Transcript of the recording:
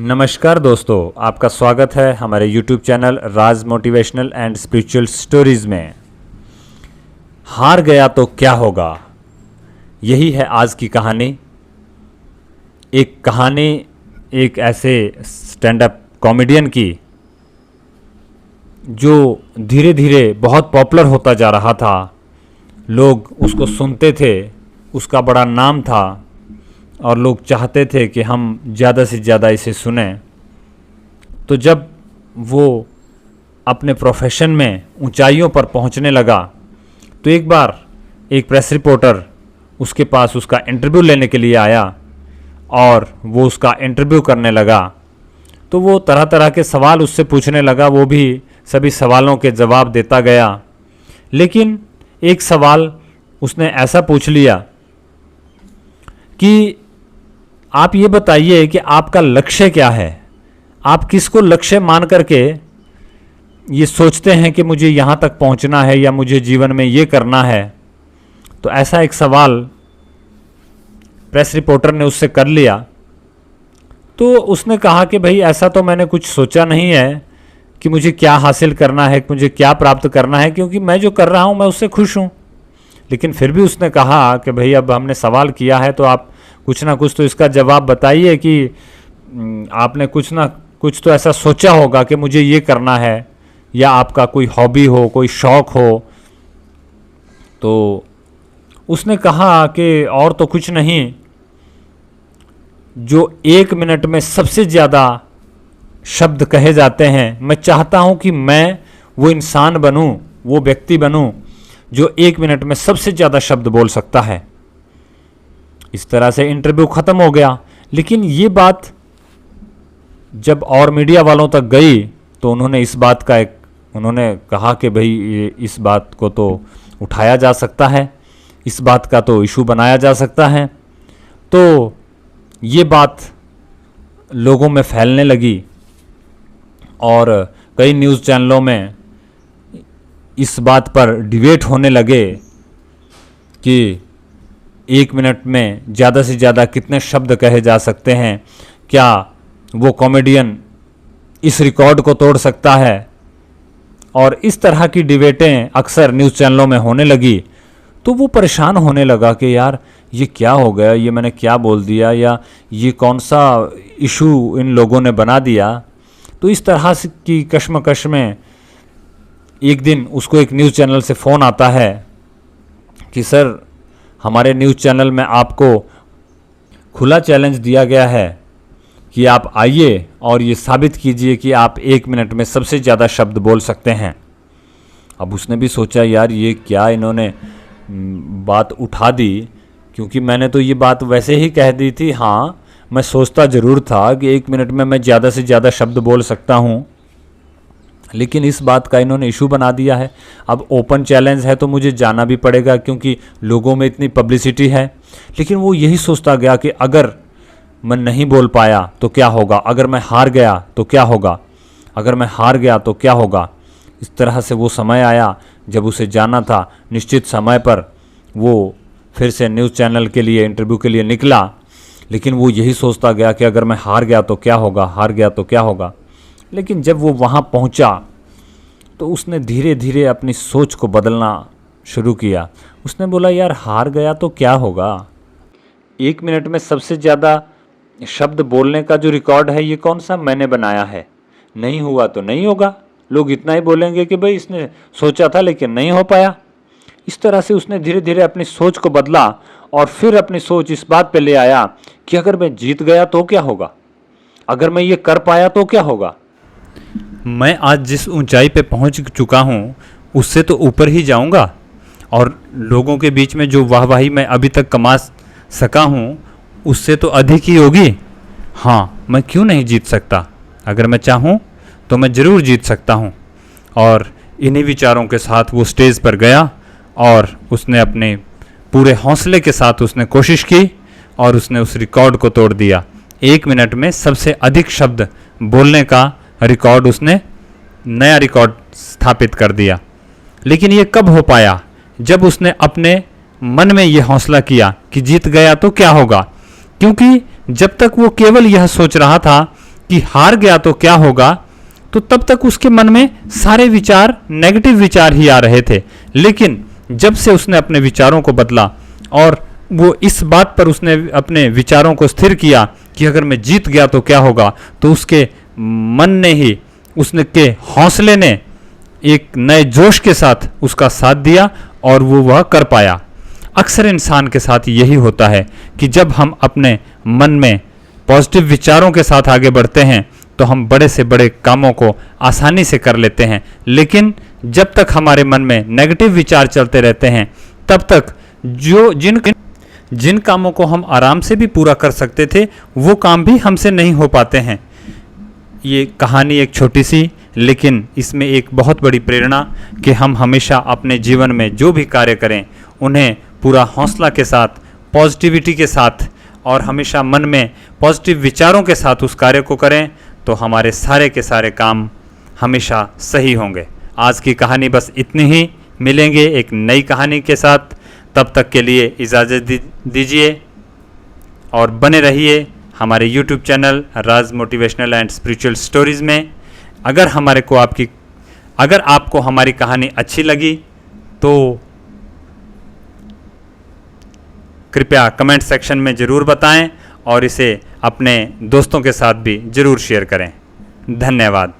नमस्कार दोस्तों, आपका स्वागत है हमारे YouTube channel Raj motivational and spiritual stories में। हार गया तो क्या होगा, यही है आज की कहानी। एक कहानी एक ऐसे स्टैंड अप कॉमेडियन की जो धीरे धीरे बहुत पॉपुलर होता जा रहा था। लोग उसको सुनते थे, उसका बड़ा नाम था और लोग चाहते थे कि हम ज़्यादा से ज़्यादा इसे सुनें। तो जब वो अपने प्रोफेशन में ऊंचाइयों पर पहुंचने लगा तो एक बार एक प्रेस रिपोर्टर उसके पास उसका इंटरव्यू लेने के लिए आया और वो उसका इंटरव्यू करने लगा। तो वो तरह तरह के सवाल उससे पूछने लगा, वो भी सभी सवालों के जवाब देता गया। लेकिन एक सवाल उसने ऐसा पूछ लिया कि आप ये बताइए कि आपका लक्ष्य क्या है, आप किसको लक्ष्य मान करके ये सोचते हैं कि मुझे यहाँ तक पहुँचना है या मुझे जीवन में ये करना है। तो ऐसा एक सवाल प्रेस रिपोर्टर ने उससे कर लिया। तो उसने कहा कि भाई ऐसा तो मैंने कुछ सोचा नहीं है कि मुझे क्या हासिल करना है, मुझे क्या प्राप्त करना है, क्योंकि मैं जो कर रहा हूँ मैं उससे खुश हूँ। लेकिन फिर भी उसने कहा कि भाई अब हमने सवाल किया है तो आप कुछ ना कुछ तो इसका जवाब बताइए कि आपने कुछ ना कुछ तो ऐसा सोचा होगा कि मुझे ये करना है, या आपका कोई हॉबी हो, कोई शौक़ हो। तो उसने कहा कि और तो कुछ नहीं, जो 1 मिनट में सबसे ज़्यादा शब्द कहे जाते हैं, मैं चाहता हूँ कि मैं वो इंसान बनूँ, वो व्यक्ति बनूँ जो 1 मिनट में सबसे ज़्यादा शब्द बोल सकता है। इस तरह से इंटरव्यू ख़त्म हो गया। लेकिन ये बात जब और मीडिया वालों तक गई तो उन्होंने इस बात का उन्होंने कहा कि भाई इस बात को तो उठाया जा सकता है, इस बात का तो इशू बनाया जा सकता है। तो ये बात लोगों में फैलने लगी और कई न्यूज़ चैनलों में इस बात पर डिबेट होने लगे कि 1 मिनट में ज़्यादा से ज़्यादा कितने शब्द कहे जा सकते हैं, क्या वो कॉमेडियन इस रिकॉर्ड को तोड़ सकता है। और इस तरह की डिबेटें अक्सर न्यूज़ चैनलों में होने लगी। तो वो परेशान होने लगा कि यार ये क्या हो गया, ये मैंने क्या बोल दिया, या ये कौन सा इशू इन लोगों ने बना दिया। तो इस तरह की कश्मकश में एक दिन उसको एक न्यूज़ चैनल से फ़ोन आता है कि सर, हमारे न्यूज़ चैनल में आपको खुला चैलेंज दिया गया है कि आप आइए और ये साबित कीजिए कि आप 1 मिनट में सबसे ज़्यादा शब्द बोल सकते हैं। अब उसने भी सोचा यार ये क्या इन्होंने बात उठा दी, क्योंकि मैंने तो ये बात वैसे ही कह दी थी। हाँ, मैं सोचता ज़रूर था कि 1 मिनट में मैं ज़्यादा से ज़्यादा शब्द बोल सकता हूँ, लेकिन इस बात का इन्होंने इशू बना दिया है। अब ओपन चैलेंज है तो मुझे जाना भी पड़ेगा क्योंकि लोगों में इतनी पब्लिसिटी है। लेकिन वो यही सोचता गया कि अगर मैं नहीं बोल पाया तो क्या होगा, अगर मैं हार गया तो क्या होगा, अगर मैं हार गया तो क्या होगा। इस तरह से वो समय आया जब उसे जाना था निश्चित समय पर। वो फिर से न्यूज़ चैनल के लिए इंटरव्यू के लिए निकला, लेकिन वो यही सोचता गया कि अगर मैं हार गया तो क्या होगा, हार गया तो क्या होगा। लेकिन जब वो वहाँ पहुँचा तो उसने धीरे धीरे अपनी सोच को बदलना शुरू किया। उसने बोला यार हार गया तो क्या होगा, 1 मिनट में सबसे ज़्यादा शब्द बोलने का जो रिकॉर्ड है ये कौन सा मैंने बनाया है, नहीं हुआ तो नहीं होगा, लोग इतना ही बोलेंगे कि भाई इसने सोचा था लेकिन नहीं हो पाया। इस तरह से उसने धीरे धीरे अपनी सोच को बदला और फिर अपनी सोच इस बात पे ले आया कि अगर मैं जीत गया तो क्या होगा, अगर मैं ये कर पाया तो क्या होगा। मैं आज जिस ऊंचाई पे पहुंच चुका हूं उससे तो ऊपर ही जाऊंगा, और लोगों के बीच में जो वाहवाही मैं अभी तक कमा सका हूं उससे तो अधिक ही होगी। हाँ, मैं क्यों नहीं जीत सकता, अगर मैं चाहूं तो मैं ज़रूर जीत सकता हूं। और इन्हीं विचारों के साथ वो स्टेज पर गया और उसने अपने पूरे हौसले के साथ उसने कोशिश की और उसने उस रिकॉर्ड को तोड़ दिया। 1 मिनट में सबसे अधिक शब्द बोलने का रिकॉर्ड उसने नया रिकॉर्ड स्थापित कर दिया। लेकिन ये कब हो पाया, जब उसने अपने मन में ये हौसला किया कि जीत गया तो क्या होगा। क्योंकि जब तक वो केवल यह सोच रहा था कि हार गया तो क्या होगा, तो तब तक उसके मन में सारे विचार, नेगेटिव विचार ही आ रहे थे। लेकिन जब से उसने अपने विचारों को बदला और वो इस बात पर उसने अपने विचारों को स्थिर किया कि अगर मैं जीत गया तो क्या होगा, तो उसके मन ने ही, उसने के हौसले ने एक नए जोश के साथ उसका साथ दिया और वो वह कर पाया। अक्सर इंसान के साथ यही होता है कि जब हम अपने मन में पॉजिटिव विचारों के साथ आगे बढ़ते हैं तो हम बड़े से बड़े कामों को आसानी से कर लेते हैं। लेकिन जब तक हमारे मन में नेगेटिव विचार चलते रहते हैं तब तक जिन कामों को हम आराम से भी पूरा कर सकते थे वो काम भी हमसे नहीं हो पाते हैं। ये कहानी एक छोटी सी, लेकिन इसमें एक बहुत बड़ी प्रेरणा कि हम हमेशा अपने जीवन में जो भी कार्य करें उन्हें पूरा हौसला के साथ, पॉजिटिविटी के साथ और हमेशा मन में पॉजिटिव विचारों के साथ उस कार्य को करें तो हमारे सारे के सारे काम हमेशा सही होंगे। आज की कहानी बस इतनी ही, मिलेंगे एक नई कहानी के साथ। तब तक के लिए इजाज़त दीजिए और बने रहिए हमारे YouTube channel Raj motivational and spiritual stories में। अगर आपको हमारी कहानी अच्छी लगी तो कृपया कमेंट सेक्शन में ज़रूर बताएं और इसे अपने दोस्तों के साथ भी ज़रूर शेयर करें। धन्यवाद।